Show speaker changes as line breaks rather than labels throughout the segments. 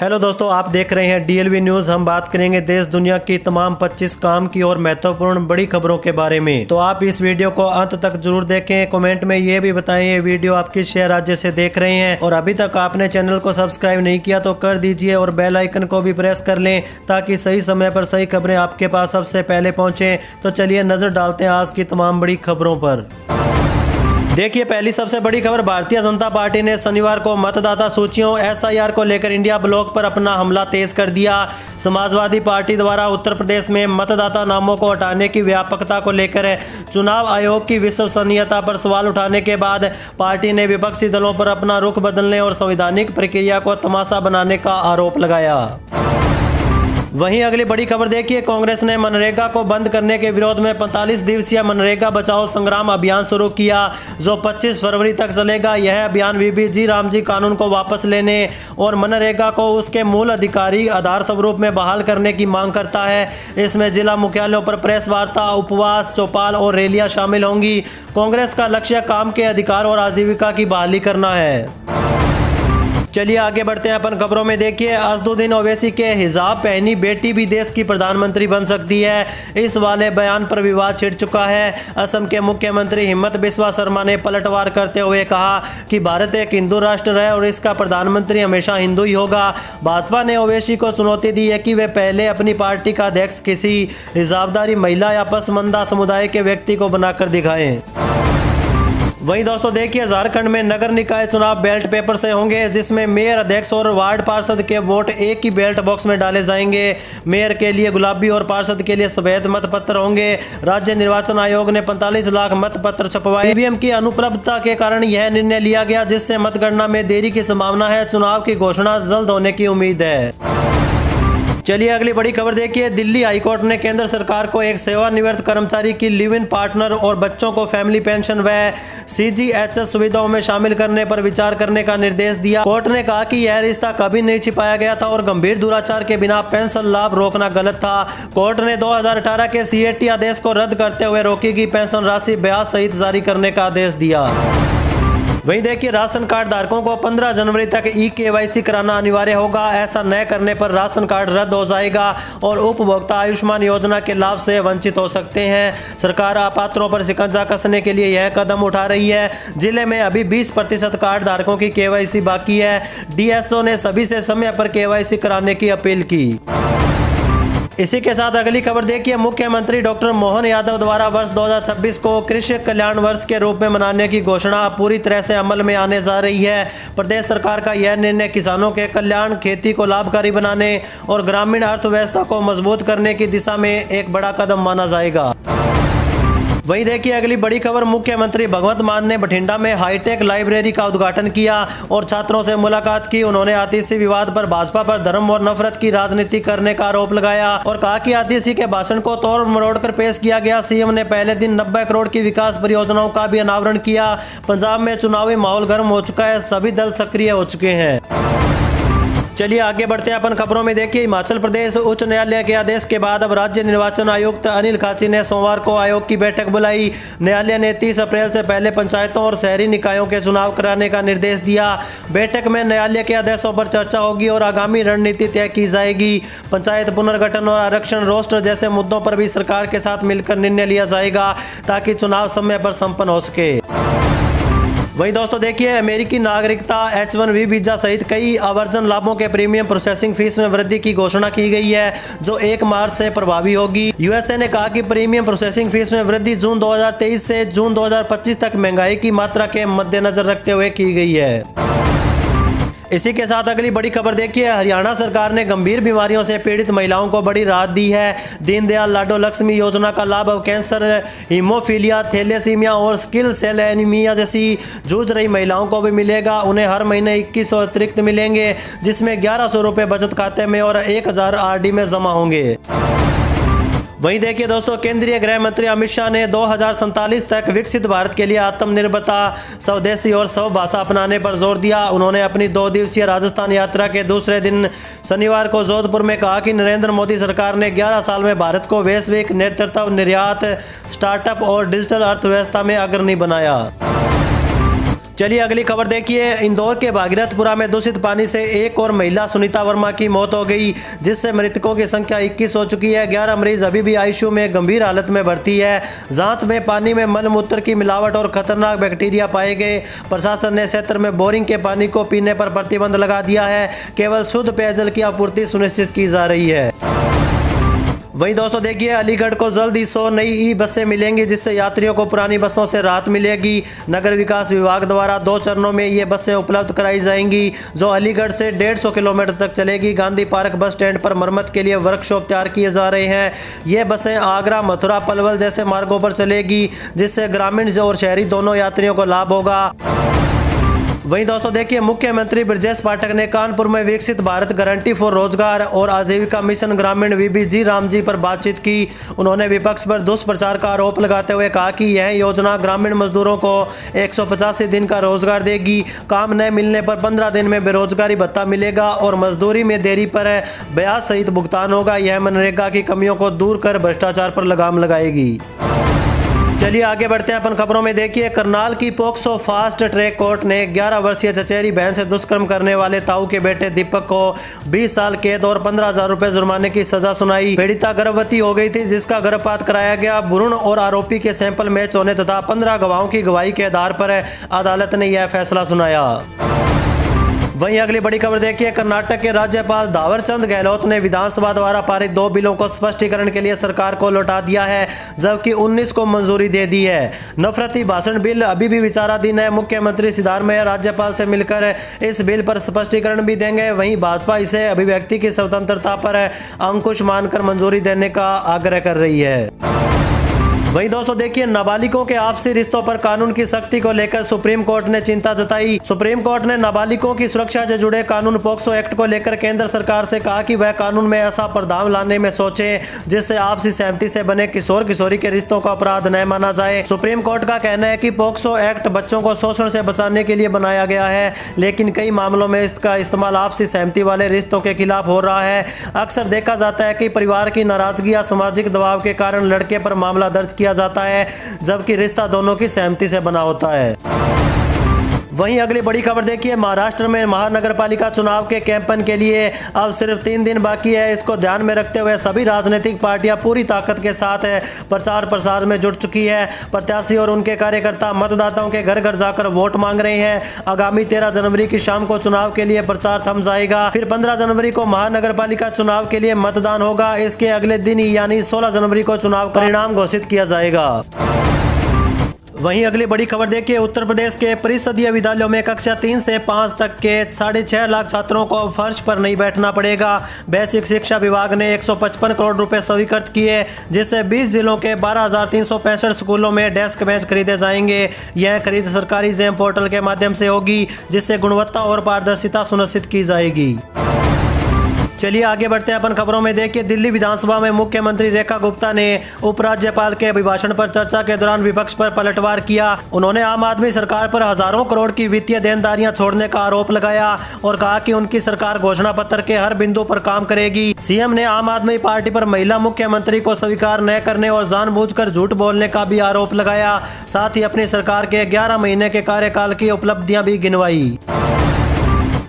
Hello दोस्तों, आप देख रहे हैं डीएलवी न्यूज। हम बात करेंगे देश दुनिया की तमाम 25 काम की और महत्वपूर्ण बड़ी खबरों के बारे में। तो आप इस वीडियो को अंत तक जरूर देखें। कमेंट में ये भी बताएं ये वीडियो आप किस शहर राज्य से देख रहे हैं, और अभी तक आपने चैनल को सब्सक्राइब नहीं किया तो कर दीजिए और बेल आइकन को भी प्रेस कर लें ताकि सही समय पर सही खबरें आपके पास सबसे पहले पहुँचे। तो चलिए नजर डालते हैं आज की तमाम बड़ी खबरों पर। देखिए, पहली सबसे बड़ी खबर, भारतीय जनता पार्टी ने शनिवार को मतदाता सूचियों एसआईआर को लेकर इंडिया ब्लॉक पर अपना हमला तेज कर दिया। समाजवादी पार्टी द्वारा उत्तर प्रदेश में मतदाता नामों को हटाने की व्यापकता को लेकर चुनाव आयोग की विश्वसनीयता पर सवाल उठाने के बाद पार्टी ने विपक्षी दलों पर अपना रुख बदलने और संवैधानिक प्रक्रिया को तमाशा बनाने का आरोप लगाया। वहीं अगली बड़ी खबर देखिए, कांग्रेस ने मनरेगा को बंद करने के विरोध में 45 दिवसीय मनरेगा बचाओ संग्राम अभियान शुरू किया, जो 25 फरवरी तक चलेगा। यह अभियान वीबीजी रामजी कानून को वापस लेने और मनरेगा को उसके मूल अधिकारी आधार स्वरूप में बहाल करने की मांग करता है। इसमें जिला मुख्यालयों पर प्रेस वार्ता, उपवास, चौपाल और रैलियां शामिल होंगी। कांग्रेस का लक्ष्य काम के अधिकार और आजीविका की बहाली करना है। चलिए आगे बढ़ते हैं अपन खबरों में। देखिए, असदुद्दीन ओवैसी के हिजाब पहनी बेटी भी देश की प्रधानमंत्री बन सकती है, इस वाले बयान पर विवाद छिड़ चुका है। असम के मुख्यमंत्री हिमंत बिस्वा शर्मा ने पलटवार करते हुए कहा कि भारत एक हिंदू राष्ट्र है और इसका प्रधानमंत्री हमेशा हिंदू ही होगा। भाजपा ने ओवैसी को चुनौती दी है कि वे पहले अपनी पार्टी का अध्यक्ष किसी हिजाबदारी महिला या पसमंदा समुदाय के व्यक्ति को बनाकर दिखाएं। वहीं दोस्तों देखिए, झारखंड में नगर निकाय चुनाव बैलेट पेपर से होंगे, जिसमें मेयर, अध्यक्ष और वार्ड पार्षद के वोट एक ही बैलेट बॉक्स में डाले जाएंगे। मेयर के लिए गुलाबी और पार्षद के लिए सफेद मतपत्र होंगे। राज्य निर्वाचन आयोग ने 45 लाख मतपत्र छपवाए। ईवीएम की अनुपलब्धता के कारण यह निर्णय लिया गया, जिससे मतगणना में देरी की संभावना है। चुनाव की घोषणा जल्द होने की उम्मीद है। चलिए अगली बड़ी खबर देखिए, दिल्ली हाईकोर्ट ने केंद्र सरकार को एक सेवानिवृत्त कर्मचारी की लिव इन पार्टनर और बच्चों को फैमिली पेंशन व सीजीएचएस सुविधाओं में शामिल करने पर विचार करने का निर्देश दिया। कोर्ट ने कहा कि यह रिश्ता कभी नहीं छिपाया गया था और गंभीर दुराचार के बिना पेंशन लाभ रोकना गलत था। कोर्ट ने 2018 के सीएटी आदेश को रद्द करते हुए रोकी गई पेंशन राशि ब्याज सहित जारी करने का आदेश दिया। वहीं देखिए, राशन कार्ड धारकों को 15 जनवरी तक ई-केवाईसी कराना अनिवार्य होगा। ऐसा न करने पर राशन कार्ड रद्द हो जाएगा और उपभोक्ता आयुष्मान योजना के लाभ से वंचित हो सकते हैं। सरकार अपात्रों पर शिकंजा कसने के लिए यह कदम उठा रही है। जिले में अभी 20% कार्ड धारकों की केवाईसी बाकी है। डीएसओ ने सभी से समय पर केवाईसी कराने की अपील की। इसी के साथ अगली खबर देखिए, मुख्यमंत्री डॉक्टर मोहन यादव द्वारा वर्ष 2026 को कृषि कल्याण वर्ष के रूप में मनाने की घोषणा पूरी तरह से अमल में आने जा रही है। प्रदेश सरकार का यह निर्णय किसानों के कल्याण, खेती को लाभकारी बनाने और ग्रामीण अर्थव्यवस्था को मजबूत करने की दिशा में एक बड़ा कदम माना जाएगा। वहीं देखिए अगली बड़ी खबर, मुख्यमंत्री भगवंत मान ने बठिंडा में हाईटेक लाइब्रेरी का उद्घाटन किया और छात्रों से मुलाकात की। उन्होंने आतिशी विवाद पर भाजपा पर धर्म और नफरत की राजनीति करने का आरोप लगाया और कहा कि आतिशी के भाषण को तोड़ मरोड़ कर पेश किया गया। सीएम ने पहले दिन 90 करोड़ की विकास परियोजनाओं का भी अनावरण किया। पंजाब में चुनावी माहौल गर्म हो चुका है, सभी दल सक्रिय हो चुके हैं। चलिए आगे बढ़ते हैं अपन खबरों में। देखिए, हिमाचल प्रदेश उच्च न्यायालय के आदेश के बाद अब राज्य निर्वाचन आयुक्त अनिल खाची ने सोमवार को आयोग की बैठक बुलाई। न्यायालय ने 30 अप्रैल से पहले पंचायतों और शहरी निकायों के चुनाव कराने का निर्देश दिया। बैठक में न्यायालय के आदेशों पर चर्चा होगी और आगामी रणनीति तय की जाएगी। पंचायत पुनर्गठन और आरक्षण रोस्टर जैसे मुद्दों पर भी सरकार के साथ मिलकर निर्णय लिया जाएगा ताकि चुनाव समय पर संपन्न हो सके। वहीं दोस्तों देखिए, अमेरिकी नागरिकता, H1B वीजा सहित कई आवर्जन लाभों के प्रीमियम प्रोसेसिंग फीस में वृद्धि की घोषणा की गई है, जो 1 मार्च से प्रभावी होगी। यूएसए ने कहा कि प्रीमियम प्रोसेसिंग फीस में वृद्धि जून 2023 से जून 2025 तक महंगाई की मात्रा के मद्देनजर रखते हुए की गई है। इसी के साथ अगली बड़ी खबर देखिए, हरियाणा सरकार ने गंभीर बीमारियों से पीड़ित महिलाओं को बड़ी राहत दी है। दीनदयाल लाडो लक्ष्मी योजना का लाभ अब कैंसर, हीमोफीलिया, थैलेसीमिया और सिकल सेल एनीमिया जैसी जूझ रही महिलाओं को भी मिलेगा। उन्हें हर महीने 2100 अतिरिक्त मिलेंगे, जिसमें 1100 रुपये बचत खाते में और 1000 आरडी में जमा होंगे। वहीं देखिए दोस्तों, केंद्रीय गृह मंत्री अमित शाह ने 2047 तक विकसित भारत के लिए आत्मनिर्भरता, स्वदेशी और स्वभाषा अपनाने पर जोर दिया। उन्होंने अपनी 2 दिवसीय राजस्थान यात्रा के दूसरे दिन शनिवार को जोधपुर में कहा कि नरेंद्र मोदी सरकार ने 11 साल में भारत को वैश्विक नेतृत्व, निर्यात, स्टार्टअप और डिजिटल अर्थव्यवस्था में अग्रणी बनाया। चलिए अगली खबर देखिए। इंदौर के भागीरथपुरा में दूषित पानी से एक और महिला सुनीता वर्मा की मौत हो गई, जिससे मृतकों की संख्या 21 हो चुकी है। 11 मरीज अभी भी आईसीयू में गंभीर हालत में भर्ती है। जांच में पानी में मल मूत्र की मिलावट और खतरनाक बैक्टीरिया पाए गए। प्रशासन ने क्षेत्र में बोरिंग के पानी को पीने पर प्रतिबंध लगा दिया है। केवल शुद्ध पेयजल की आपूर्ति सुनिश्चित की जा रही है। वहीं दोस्तों देखिए, अलीगढ़ को जल्द ही 100 नई ई बसें मिलेंगी, जिससे यात्रियों को पुरानी बसों से राहत मिलेगी। नगर विकास विभाग द्वारा 2 चरणों में ये बसें उपलब्ध कराई जाएंगी, जो अलीगढ़ से 150 किलोमीटर तक चलेगी। गांधी पार्क बस स्टैंड पर मरम्मत के लिए वर्कशॉप तैयार किए जा रहे हैं। ये बसें आगरा, मथुरा, पलवल जैसे मार्गों पर चलेगी, जिससे ग्रामीण और शहरी दोनों यात्रियों को लाभ होगा। वहीं दोस्तों देखिए, मुख्यमंत्री ब्रजेश पाठक ने कानपुर में विकसित भारत गारंटी फॉर रोजगार और आजीविका मिशन ग्रामीण VBG रामजी पर बातचीत की। उन्होंने विपक्ष पर दुष्प्रचार का आरोप लगाते हुए कहा कि यह योजना ग्रामीण मजदूरों को 185 दिन का रोजगार देगी। काम न मिलने पर 15 दिन में बेरोजगारी भत्ता मिलेगा और मजदूरी में देरी पर ब्याज सहित भुगतान होगा। यह मनरेगा की कमियों को दूर कर भ्रष्टाचार पर लगाम लगाएगी। चलिए आगे बढ़ते हैं अपन खबरों में। देखिए, करनाल की पोक्सो फास्ट ट्रैक कोर्ट ने 11 वर्षीय चचेरी बहन से दुष्कर्म करने वाले ताऊ के बेटे दीपक को 20 साल कैद और 15,000 रुपए जुर्माने की सजा सुनाई। पीड़िता गर्भवती हो गई थी, जिसका गर्भपात कराया गया। भ्रूण और आरोपी के सैंपल मैच होने तथा 15 गवाहों की गवाही के आधार पर अदालत ने यह फैसला सुनाया। वहीं अगली बड़ी खबर देखिए, कर्नाटक के राज्यपाल थावरचंद गहलोत ने विधानसभा द्वारा पारित 2 बिलों को स्पष्टीकरण के लिए सरकार को लौटा दिया है, जबकि 19 को मंजूरी दे दी है। नफरती भाषण बिल अभी भी विचाराधीन है। मुख्यमंत्री सिद्धारमैया राज्यपाल से मिलकर इस बिल पर स्पष्टीकरण भी देंगे। वहीं भाजपा इसे अभिव्यक्ति की स्वतंत्रता पर अंकुश मानकर मंजूरी देने का आग्रह कर रही है। वहीं दोस्तों देखिए, नाबालिगों के आपसी रिश्तों पर कानून की सख्ती को लेकर सुप्रीम कोर्ट ने चिंता जताई। सुप्रीम कोर्ट ने नाबालिगों की सुरक्षा से जुड़े कानून पोक्सो एक्ट को लेकर केंद्र सरकार से कहा कि वह कानून में ऐसा प्रावधान लाने में सोचे जिससे आपसी सहमति से बने किशोर किशोरी के रिश्तों का अपराध न माना जाए। सुप्रीम कोर्ट का कहना है कि पोक्सो एक्ट बच्चों को शोषण से बचाने के लिए बनाया गया है, लेकिन कई मामलों में इसका इस्तेमाल आपसी सहमति वाले रिश्तों के खिलाफ हो रहा है। अक्सर देखा जाता है कि परिवार की नाराजगी या सामाजिक दबाव के कारण लड़के पर मामला दर्ज किया जाता है, जबकि रिश्ता दोनों की सहमति से बना होता है। वहीं अगली बड़ी खबर देखिए, महाराष्ट्र में महानगरपालिका चुनाव के कैंपेन के लिए अब सिर्फ 3 दिन बाकी है। इसको ध्यान में रखते हुए सभी राजनीतिक पार्टियां पूरी ताकत के साथ प्रचार प्रसार में जुट चुकी है। प्रत्याशी और उनके कार्यकर्ता मतदाताओं के घर घर जाकर वोट मांग रहे हैं। आगामी 13 जनवरी की शाम को चुनाव के लिए प्रचार थम जाएगा। फिर 15 जनवरी को महानगरपालिका चुनाव के लिए मतदान होगा। इसके अगले दिन यानी 16 जनवरी को चुनाव परिणाम घोषित किया जाएगा। वहीं अगली बड़ी खबर देखिए, उत्तर प्रदेश के परिषदीय विद्यालयों में कक्षा 3 से 5 तक के 6.5 लाख छात्रों को फर्श पर नहीं बैठना पड़ेगा। बेसिक शिक्षा विभाग ने 155 करोड़ रुपए स्वीकृत किए, जिससे 20 जिलों के 12,365 स्कूलों में डेस्क बेंच खरीदे जाएंगे। यह खरीद सरकारी जेम पोर्टल के माध्यम से होगी, जिससे गुणवत्ता और पारदर्शिता सुनिश्चित की जाएगी। चलिए आगे बढ़ते हैं अपन खबरों में। देखिए, दिल्ली विधानसभा में मुख्यमंत्री रेखा गुप्ता ने उपराज्यपाल के अभिभाषण पर चर्चा के दौरान विपक्ष पर पलटवार किया। उन्होंने आम आदमी सरकार पर हजारों करोड़ की वित्तीय देनदारियां छोड़ने का आरोप लगाया और कहा कि उनकी सरकार घोषणा पत्र के हर बिंदु पर काम करेगी। सीएम ने आम आदमी पार्टी पर महिला मुख्यमंत्री को स्वीकार न करने और जानबूझकर झूठ बोलने का भी आरोप लगाया। साथ ही अपनी सरकार के 11 महीने के कार्यकाल की उपलब्धियां भी गिनवाई।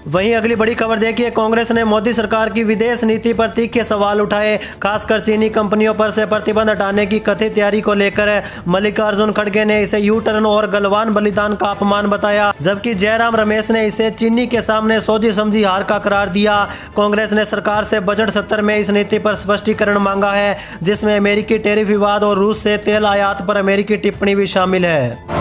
वहीं अगली बड़ी खबर देखिए, कांग्रेस ने मोदी सरकार की विदेश नीति पर तीखे सवाल उठाए। खासकर चीनी कंपनियों पर से प्रतिबंध हटाने की कथित तैयारी को लेकर मल्लिकार्जुन खड़गे ने इसे यू टर्न और गलवान बलिदान का अपमान बताया, जबकि जयराम रमेश ने इसे चीनी के सामने सोची समझी हार का करार दिया। कांग्रेस ने सरकार से बजट सत्र में इस नीति पर स्पष्टीकरण मांगा है, जिसमें अमेरिकी टैरिफ विवाद और रूस से तेल आयात पर अमेरिकी टिप्पणी भी शामिल है।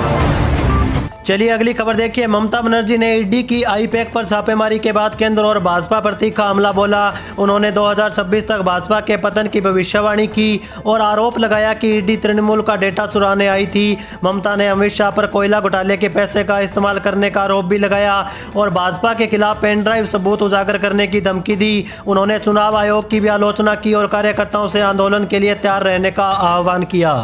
चलिए अगली खबर देखिए, ममता बनर्जी ने ईडी की आईपैक पर छापेमारी के बाद केंद्र और भाजपा पर तीखा हमला बोला। उन्होंने 2026 तक भाजपा के पतन की भविष्यवाणी की और आरोप लगाया कि ईडी तृणमूल का डेटा चुराने आई थी। ममता ने अमित शाह पर कोयला घोटाले के पैसे का इस्तेमाल करने का आरोप भी लगाया और भाजपा के खिलाफ पेन ड्राइव सबूत उजागर करने की धमकी दी। उन्होंने चुनाव आयोग की भी आलोचना की और कार्यकर्ताओं से आंदोलन के लिए तैयार रहने का आह्वान किया।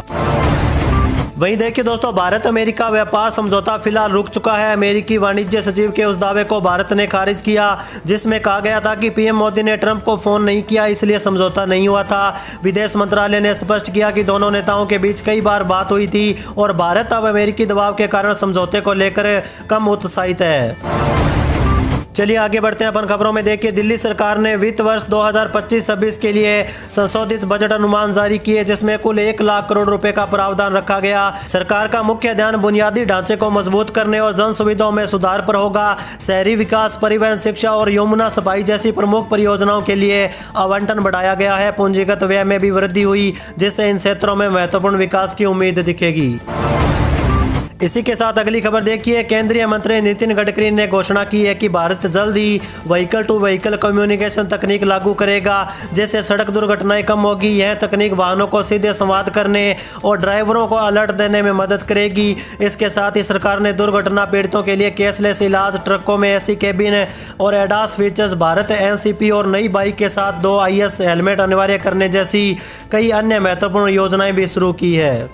वहीं देखिए दोस्तों, भारत अमेरिका व्यापार समझौता फिलहाल रुक चुका है। अमेरिकी वाणिज्य सचिव के उस दावे को भारत ने खारिज किया जिसमें कहा गया था कि पीएम मोदी ने ट्रंप को फोन नहीं किया, इसलिए समझौता नहीं हुआ था। विदेश मंत्रालय ने स्पष्ट किया कि दोनों नेताओं के बीच कई बार बात हुई थी और भारत अब अमेरिकी दबाव के कारण समझौते को लेकर कम उत्साहित है। चलिए आगे बढ़ते हैं अपन खबरों में। देखिए, दिल्ली सरकार ने वित्त वर्ष 2025-26 के लिए संशोधित बजट अनुमान जारी किए जिसमें कुल 1 लाख करोड़ रुपए का प्रावधान रखा गया। सरकार का मुख्य ध्यान बुनियादी ढांचे को मजबूत करने और जन सुविधाओं में सुधार पर होगा। शहरी विकास, परिवहन, शिक्षा और यमुना सफाई जैसी प्रमुख परियोजनाओं के लिए आवंटन बढ़ाया गया है। पूंजीगत व्यय में भी वृद्धि हुई जिससे इन क्षेत्रों में महत्वपूर्ण विकास की उम्मीद दिखेगी। इसी के साथ अगली खबर देखिए, केंद्रीय मंत्री नितिन गडकरी ने घोषणा की है कि भारत जल्द ही व्हीकल टू व्हीकल कम्युनिकेशन तकनीक लागू करेगा, जिससे सड़क दुर्घटनाएं कम होगी। यह तकनीक वाहनों को सीधे संवाद करने और ड्राइवरों को अलर्ट देने में मदद करेगी। इसके साथ ही सरकार ने दुर्घटना पीड़ितों के लिए कैशलेस इलाज, ट्रकों में एसी केबिन और एडास फीचर्स, भारत एनसीपी और नई बाइक के साथ 2 IS हेलमेट अनिवार्य करने जैसी कई अन्य महत्वपूर्ण योजनाएं भी शुरू की है।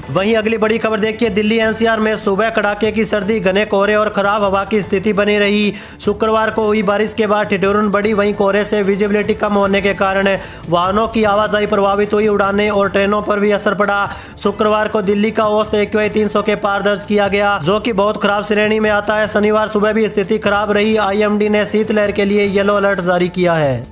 वहीं अगली बड़ी खबर देखिए, दिल्ली NCR में सुबह कड़ाके की सर्दी, घने कोहरे और खराब हवा की स्थिति बनी रही। शुक्रवार को हुई बारिश के बाद ठिठुरन बढ़ी। वहीं कोहरे से विजिबिलिटी कम होने के कारण वाहनों की आवाजाही प्रभावित हुई। उड़ानें और ट्रेनों पर भी असर पड़ा। शुक्रवार को दिल्ली का औसत AQI 300 के पार दर्ज किया गया, जो कि बहुत खराब श्रेणी में आता है। शनिवार सुबह भी स्थिति खराब रही। IMD ने शीतलहर के लिए येलो अलर्ट जारी किया है।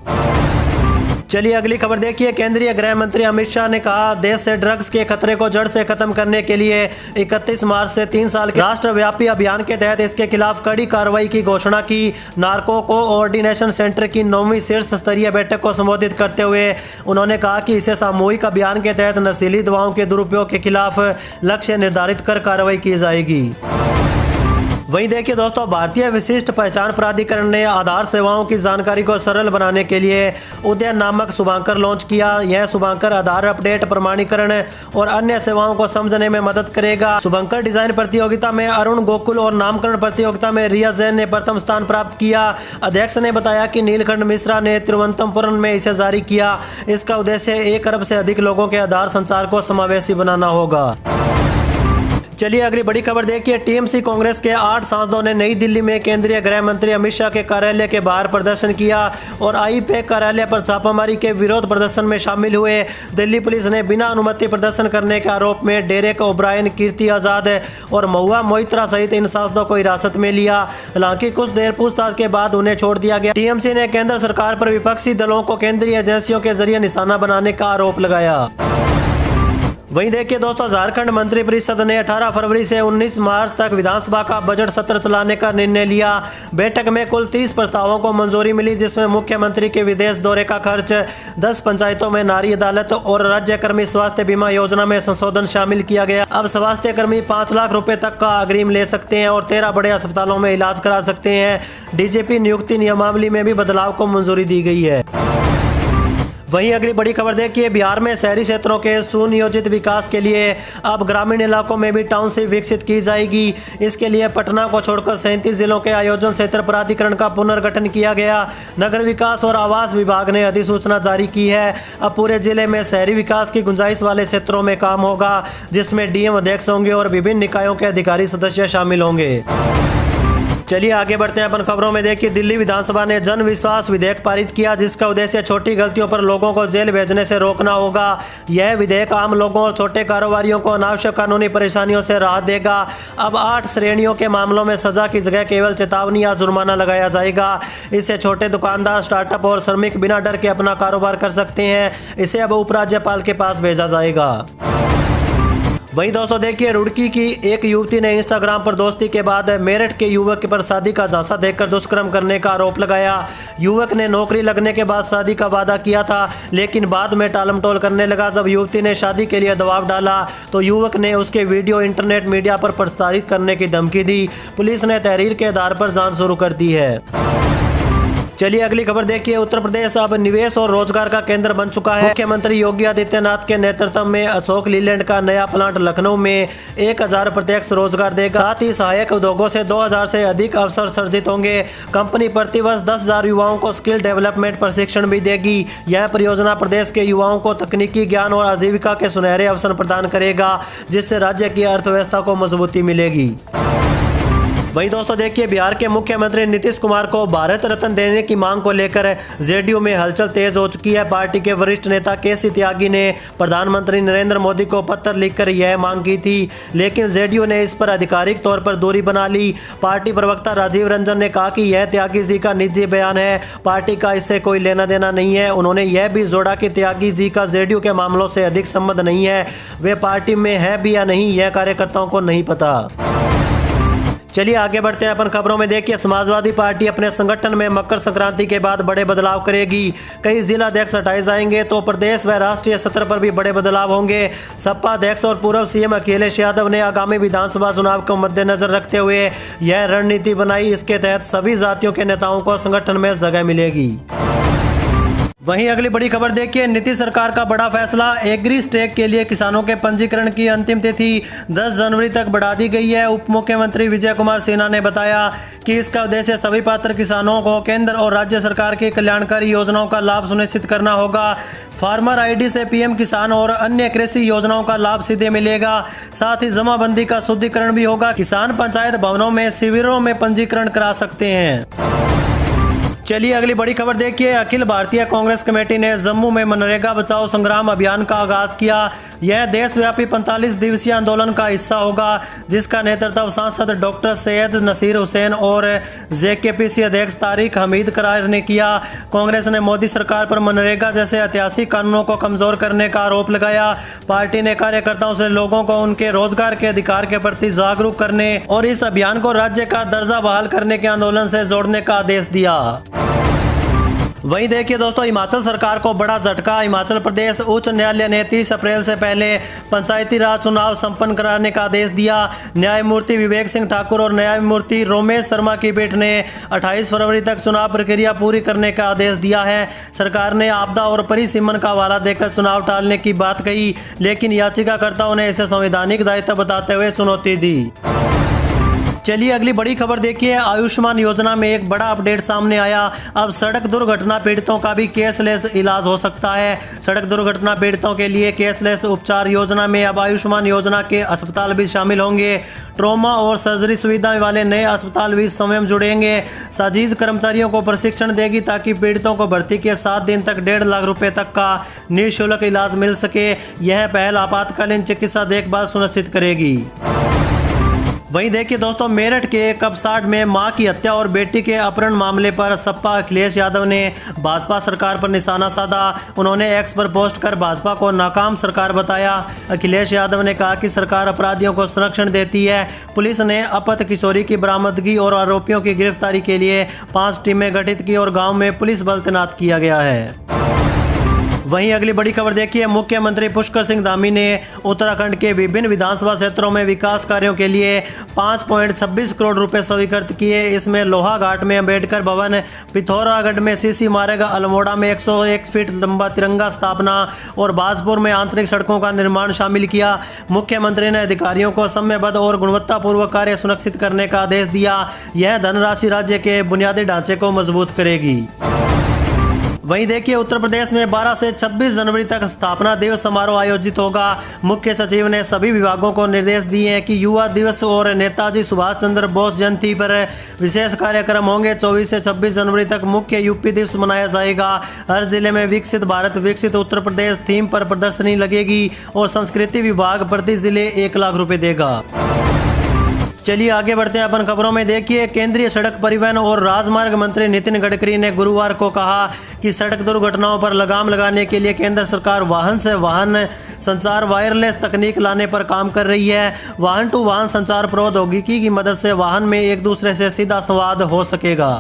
चलिए अगली खबर देखिए, केंद्रीय गृह मंत्री अमित शाह ने कहा देश से ड्रग्स के खतरे को जड़ से खत्म करने के लिए 31 मार्च से 3 साल के राष्ट्रव्यापी अभियान के तहत इसके खिलाफ कड़ी कार्रवाई की घोषणा की। नार्को कोऑर्डिनेशन सेंटर की 9वीं शीर्ष स्तरीय बैठक को संबोधित करते हुए उन्होंने कहा कि इसे सामूहिक अभियान के तहत नशीली दवाओं के दुरुपयोग के खिलाफ लक्ष्य निर्धारित कर कार्रवाई की जाएगी। वहीं देखिए दोस्तों, भारतीय विशिष्ट पहचान प्राधिकरण ने आधार सेवाओं की जानकारी को सरल बनाने के लिए उदयन नामक शुभांकर लॉन्च किया। यह शुभांकर आधार अपडेट, प्रमाणीकरण और अन्य सेवाओं को समझने में मदद करेगा। शुभांकर डिजाइन प्रतियोगिता में अरुण गोकुल और नामकरण प्रतियोगिता में रिया जैन ने प्रथम स्थान प्राप्त किया। अध्यक्ष ने बताया कि नीलकंठ मिश्रा ने तिरुवनंतपुरम में इसे जारी किया। इसका उद्देश्य 1 अरब से अधिक लोगों के आधार संचार को समावेशी बनाना होगा। चलिए अगली बड़ी खबर देखिए, टीएमसी कांग्रेस के 8 सांसदों ने नई दिल्ली में केंद्रीय गृह मंत्री अमित शाह के कार्यालय के बाहर प्रदर्शन किया और IPAC कार्यालय पर छापामारी के विरोध प्रदर्शन में शामिल हुए। दिल्ली पुलिस ने बिना अनुमति प्रदर्शन करने के आरोप में डेरेक ओब्रायन, कीर्ति आजाद और महुआ मोइत्रा सहित इन सांसदों को हिरासत में लिया। हालांकि कुछ देर पूछताछ के बाद उन्हें छोड़ दिया गया। टीएमसी ने केंद्र सरकार पर विपक्षी दलों को केंद्रीय एजेंसियों के जरिए निशाना बनाने का आरोप लगाया। वहीं देखिए दोस्तों, झारखंड मंत्रिपरिषद ने 18 फरवरी से 19 मार्च तक विधानसभा का बजट सत्र चलाने का निर्णय लिया। बैठक में कुल 30 प्रस्तावों को मंजूरी मिली, जिसमें मुख्यमंत्री के विदेश दौरे का खर्च, 10 पंचायतों में नारी अदालत और राज्य कर्मी स्वास्थ्य बीमा योजना में संशोधन शामिल किया गया। अब स्वास्थ्य कर्मी 5 लाख रुपए तक का अग्रिम ले सकते हैं और 13 बड़े अस्पतालों में इलाज करा सकते हैं। DGP नियुक्ति नियमावली में भी बदलाव को मंजूरी दी गई है। वहीं अगली बड़ी खबर देखिए, बिहार में शहरी क्षेत्रों के सुनियोजित विकास के लिए अब ग्रामीण इलाकों में भी टाउनशिप विकसित की जाएगी। इसके लिए पटना को छोड़कर 37 जिलों के आयोजन क्षेत्र प्राधिकरण का पुनर्गठन किया गया। नगर विकास और आवास विभाग ने अधिसूचना जारी की है। अब पूरे जिले में शहरी विकास की गुंजाइश वाले क्षेत्रों में काम होगा, जिसमें DM अध्यक्ष होंगे और विभिन्न निकायों के अधिकारी सदस्य शामिल होंगे। चलिए आगे बढ़ते हैं अपन खबरों में। देखिए, दिल्ली विधानसभा ने जन विश्वास विधेयक पारित किया, जिसका उद्देश्य छोटी गलतियों पर लोगों को जेल भेजने से रोकना होगा। यह विधेयक आम लोगों और छोटे कारोबारियों को अनावश्यक कानूनी परेशानियों से राहत देगा। अब 8 श्रेणियों के मामलों में सजा की जगह केवल चेतावनी या जुर्माना लगाया जाएगा। इससे छोटे दुकानदार, स्टार्टअप और श्रमिक बिना डर के अपना कारोबार कर सकते हैं। इसे अब उपराज्यपाल के पास भेजा जाएगा। वहीं दोस्तों देखिए, रुड़की की एक युवती ने इंस्टाग्राम पर दोस्ती के बाद मेरठ के युवक पर शादी का झांसा देकर दुष्कर्म करने का आरोप लगाया। युवक ने नौकरी लगने के बाद शादी का वादा किया था, लेकिन बाद में टालमटोल करने लगा। जब युवती ने शादी के लिए दबाव डाला तो युवक ने उसके वीडियो इंटरनेट मीडिया पर प्रसारित करने की धमकी दी। पुलिस ने तहरीर के आधार पर जांच शुरू कर दी है। चलिए अगली खबर देखिए। उत्तर प्रदेश अब निवेश और रोजगार का केंद्र बन चुका है। मुख्यमंत्री योगी आदित्यनाथ के नेतृत्व में अशोक लीलैंड का नया प्लांट लखनऊ में 1000 प्रत्यक्ष रोजगार देगा। साथ ही सहायक उद्योगों से 2000 से अधिक अवसर सृजित होंगे। कंपनी प्रतिवर्ष 10,000 युवाओं को स्किल डेवलपमेंट प्रशिक्षण भी देगी। यह परियोजना प्रदेश के युवाओं को तकनीकी ज्ञान और आजीविका के सुनहरे अवसर प्रदान करेगा, जिससे राज्य की अर्थव्यवस्था को मजबूती मिलेगी। वहीं दोस्तों देखिए, बिहार के मुख्यमंत्री नीतीश कुमार को भारत रत्न देने की मांग को लेकर जेडीयू में हलचल तेज हो चुकी है। पार्टी के वरिष्ठ नेता केसी त्यागी ने प्रधानमंत्री नरेंद्र मोदी को पत्र लिखकर यह मांग की थी, लेकिन जेडीयू ने इस पर आधिकारिक तौर पर दूरी बना ली। पार्टी प्रवक्ता राजीव रंजन ने कहा कि यह त्यागी जी का निजी बयान है, पार्टी का इससे कोई लेना देना नहीं है। उन्होंने यह भी जोड़ा कि त्यागी जी का जेडीयू के मामलों से अधिक संबंध नहीं है। वे पार्टी में है भी या नहीं, यह कार्यकर्ताओं को नहीं पता। चलिए आगे बढ़ते हैं अपन खबरों में। देखिए, समाजवादी पार्टी अपने संगठन में मकर संक्रांति के बाद बड़े बदलाव करेगी। कई जिला अध्यक्ष हटाए जाएंगे तो प्रदेश व राष्ट्रीय स्तर पर भी बड़े बदलाव होंगे। सपा अध्यक्ष और पूर्व सीएम अखिलेश यादव ने आगामी विधानसभा चुनाव को मद्देनजर रखते हुए यह रणनीति बनाई। इसके तहत सभी जातियों के नेताओं को संगठन में जगह मिलेगी। वहीं अगली बड़ी खबर देखिए, नीतीश सरकार का बड़ा फैसला। एग्री स्टेक के लिए किसानों के पंजीकरण की अंतिम तिथि 10 जनवरी तक बढ़ा दी गई है। उप मुख्यमंत्री विजय कुमार सिन्हा ने बताया कि इसका उद्देश्य सभी पात्र किसानों को केंद्र और राज्य सरकार की कल्याणकारी योजनाओं का लाभ सुनिश्चित करना होगा। फार्मर आईडी से पीएम किसान और अन्य कृषि योजनाओं का लाभ सीधे मिलेगा। साथ ही जमाबंदी का शुद्धिकरण भी होगा। किसान पंचायत भवनों में शिविरों में पंजीकरण करा सकते हैं। चलिए अगली बड़ी खबर देखिए, अखिल भारतीय कांग्रेस कमेटी ने जम्मू में मनरेगा बचाओ संग्राम अभियान का आगाज किया। यह देशव्यापी 45 दिवसीय आंदोलन का हिस्सा होगा, जिसका नेतृत्व सांसद डॉक्टर सैयद नसीर हुसैन और जेकेपीसी अध्यक्ष तारिक हमीद करार ने किया। कांग्रेस ने मोदी सरकार पर मनरेगा जैसे ऐतिहासिक कानूनों को कमजोर करने का आरोप लगाया। पार्टी ने कार्यकर्ताओं से लोगों को उनके रोजगार के अधिकार के प्रति जागरूक करने और इस अभियान को राज्य का दर्जा बहाल करने के आंदोलन से जोड़ने का आदेश दिया। वहीं देखिए दोस्तों, हिमाचल सरकार को बड़ा झटका। हिमाचल प्रदेश उच्च न्यायालय ने 30 अप्रैल से पहले पंचायती राज चुनाव संपन्न कराने का आदेश दिया। न्यायमूर्ति विवेक सिंह ठाकुर और न्यायमूर्ति रोमेश शर्मा की पीठ ने 28 फरवरी तक चुनाव प्रक्रिया पूरी करने का आदेश दिया है। सरकार ने आपदा और परिसीमन का हवाला देकर चुनाव टालने की बात कही, लेकिन याचिकाकर्ताओं ने इसे संवैधानिक दायित्व बताते हुए चुनौती दी। चलिए अगली बड़ी खबर देखिए, आयुष्मान योजना में एक बड़ा अपडेट सामने आया। अब सड़क दुर्घटना पीड़ितों का भी कैशलेस इलाज हो सकता है। सड़क दुर्घटना पीड़ितों के लिए कैशलेस उपचार योजना में अब आयुष्मान योजना के अस्पताल भी शामिल होंगे। ट्रॉमा और सर्जरी सुविधा वाले नए अस्पताल भी स्वयं जुड़ेंगे। साजिश कर्मचारियों को प्रशिक्षण देगी ताकि पीड़ितों को भर्ती के 7 दिन तक 1.5 लाख रुपए तक का निःशुल्क इलाज मिल सके। यह पहल आपातकालीन चिकित्सा देखभाल सुनिश्चित करेगी। वहीं देखिए दोस्तों, मेरठ के कपसाड में मां की हत्या और बेटी के अपहरण मामले पर सपा अखिलेश यादव ने भाजपा सरकार पर निशाना साधा। उन्होंने एक्स पर पोस्ट कर भाजपा को नाकाम सरकार बताया। अखिलेश यादव ने कहा कि सरकार अपराधियों को संरक्षण देती है। पुलिस ने अपहृत किशोरी की बरामदगी और आरोपियों की गिरफ्तारी के लिए 5 टीमें गठित की और गाँव में पुलिस बल तैनात किया गया है। वहीं अगली बड़ी खबर देखिए, मुख्यमंत्री पुष्कर सिंह धामी ने उत्तराखंड के विभिन्न विधानसभा क्षेत्रों में विकास कार्यों के लिए 5.26 करोड़ रुपए स्वीकृत किए। इसमें लोहाघाट में अंबेडकर भवन, पिथौरागढ़ में सीसी मार्ग, अल्मोड़ा में 101 फीट लंबा तिरंगा स्थापना और बाजपुर में आंतरिक सड़कों का निर्माण शामिल किया। मुख्यमंत्री ने अधिकारियों को समयबद्ध और गुणवत्तापूर्वक कार्य सुनिश्चित करने का आदेश दिया। यह धनराशि राज्य के बुनियादी ढांचे को मजबूत करेगी। वहीं देखिए, उत्तर प्रदेश में 12 से 26 जनवरी तक स्थापना दिवस समारोह आयोजित होगा। मुख्य सचिव ने सभी विभागों को निर्देश दिए हैं कि युवा दिवस और नेताजी सुभाष चंद्र बोस जयंती पर विशेष कार्यक्रम होंगे। 24 से 26 जनवरी तक मुख्य यूपी दिवस मनाया जाएगा। हर जिले में विकसित भारत विकसित उत्तर प्रदेश थीम पर प्रदर्शनी लगेगी और संस्कृति विभाग प्रति जिले 1 लाख रुपए देगा। चलिए आगे बढ़ते हैं अपन खबरों में। देखिए, केंद्रीय सड़क परिवहन और राजमार्ग मंत्री नितिन गडकरी ने गुरुवार को कहा कि सड़क दुर्घटनाओं पर लगाम लगाने के लिए केंद्र सरकार वाहन से वाहन संचार वायरलेस तकनीक लाने पर काम कर रही है। वाहन टू वाहन संचार प्रौद्योगिकी की मदद से वाहन में एक दूसरे से सीधा संवाद हो सकेगा।